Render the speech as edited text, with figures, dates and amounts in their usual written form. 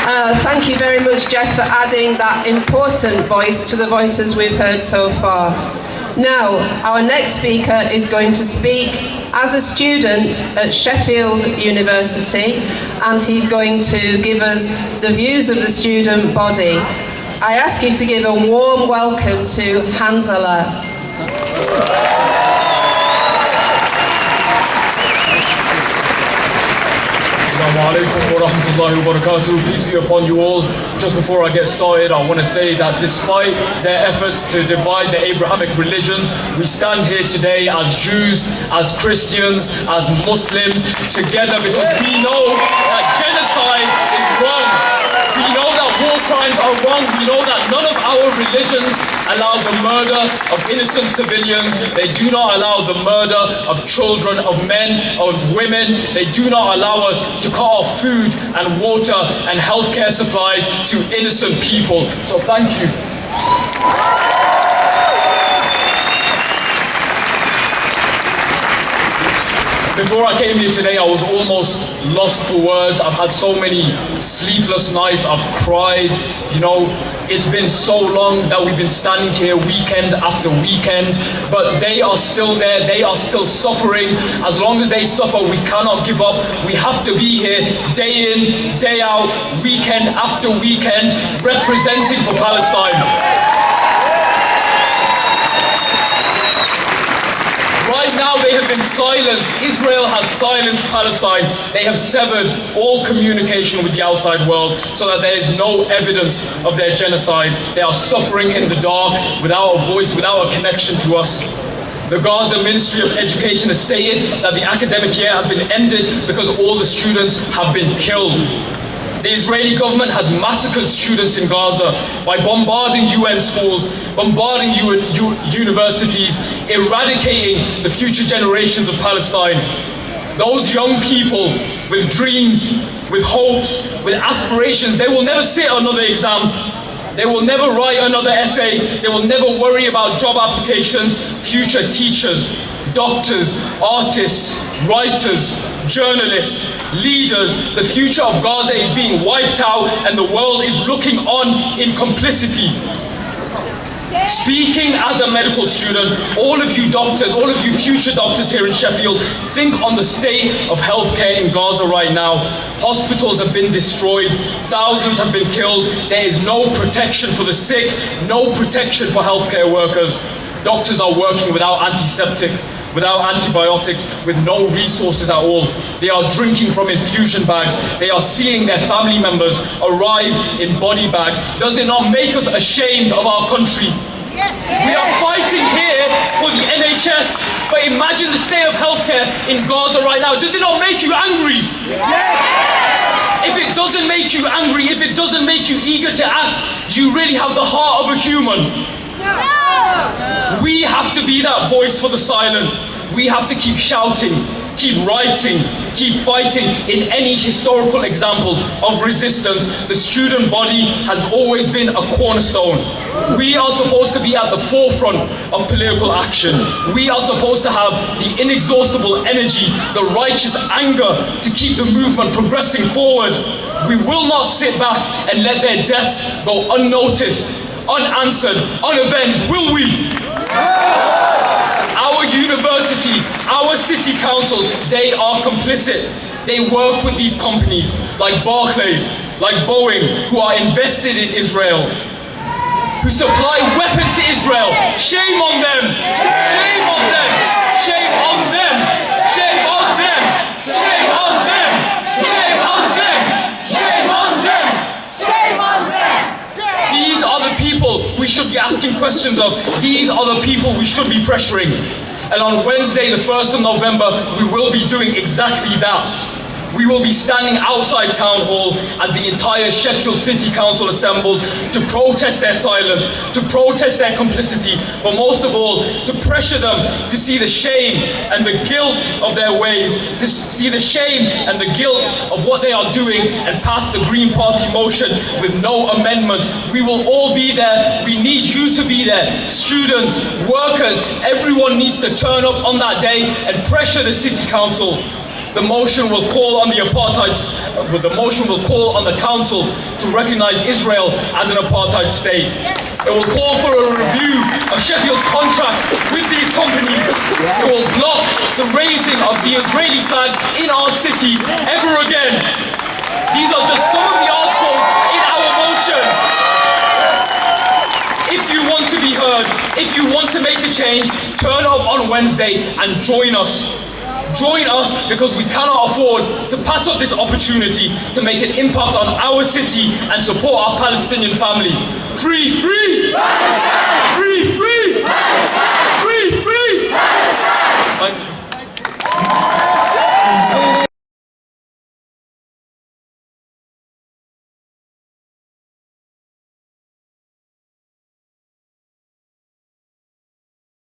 Thank you very much, Jeff, for adding that important voice to the voices we've heard so far. Now, our next speaker is going to speak as a student at Sheffield University, and he's going to give us the views of the student body. I ask you to give a warm welcome to Hamsala. Assalamu alaikum wa rahmatullahi wa barakatuh. Peace be upon you all. Just before I get started, I want to say that despite their efforts to divide the Abrahamic religions, we stand here today as Jews, as Christians, as Muslims, together because we know that genocide is wrong. We know that war crimes are wrong. We know that none of our religions allow the murder of innocent civilians. They do not allow the murder of children, of men, of women. They do not allow us to cut off food and water and healthcare supplies to innocent people. So thank you. Before I came here today, I was almost lost for words. I've had so many sleepless nights. I've cried. You know, it's been so long that we've been standing here weekend after weekend, but they are still there. They are still suffering. As long as they suffer, we cannot give up. We have to be here day in, day out, weekend after weekend, representing for Palestine. Right now they have been silenced. Israel has silenced Palestine. They have severed all communication with the outside world so that there is no evidence of their genocide. They are suffering in the dark, without a voice, without a connection to us. The Gaza Ministry of Education has stated that the academic year has been ended because all the students have been killed. The Israeli government has massacred students in Gaza by bombarding UN schools, bombarding universities, eradicating the future generations of Palestine. Those young people with dreams, with hopes, with aspirations, they will never sit another exam. They will never write another essay. They will never worry about job applications. Future teachers, doctors, artists, writers, journalists, leaders, the future of Gaza is being wiped out and the world is looking on in complicity. Speaking as a medical student, all of you doctors, all of you future doctors here in Sheffield, think on the state of healthcare in Gaza right now. Hospitals have been destroyed, thousands have been killed, there is no protection for the sick, no protection for healthcare workers. Doctors are working without antiseptic, without antibiotics, with no resources at all. They are drinking from infusion bags. They are seeing their family members arrive in body bags. Does it not make us ashamed of our country? Yes. We are fighting here for the NHS, but imagine the state of healthcare in Gaza right now. Does it not make you angry? Yes. If it doesn't make you angry, if it doesn't make you eager to act, do you really have the heart of a human? No. We have to be that voice for the silent. We have to keep shouting, keep writing, keep fighting. In any historical example of resistance, the student body has always been a cornerstone. We are supposed to be at the forefront of political action. We are supposed to have the inexhaustible energy, the righteous anger to keep the movement progressing forward. We will not sit back and let their deaths go unnoticed, unanswered, unavenged, will we? Our university, our city council, they are complicit. They work with these companies like Barclays, like Boeing, who are invested in Israel, who supply weapons to Israel. Shame on them! Shame on them! Shame on them! Shame on them! Shame on them! Shame on them! Shame on them! Shame on them! These are the people we should be asking questions of. These are the people we should be pressuring. And on Wednesday, the 1st of November, we will be doing exactly that. We will be standing outside Town Hall as the entire Sheffield City Council assembles to protest their silence, to protest their complicity, but most of all, to pressure them to see the shame and the guilt of their ways, to see the shame and the guilt of what they are doing and pass the Green Party motion with no amendments. We will all be there. We need you to be there. Students, workers, everyone needs to turn up on that day and pressure the City Council. the motion will call on the council to recognize Israel as an apartheid state. It will call for a review of Sheffield's contracts with these companies. It will block the raising of the Israeli flag in our city ever again. These are just some of the articles in our motion. If you want to be heard, if you want to make a change, turn up on Wednesday and join us. Join us, because we cannot afford to pass up this opportunity to make an impact on our city and support our Palestinian family. Free, free! Free, free! Free, free! Thank you.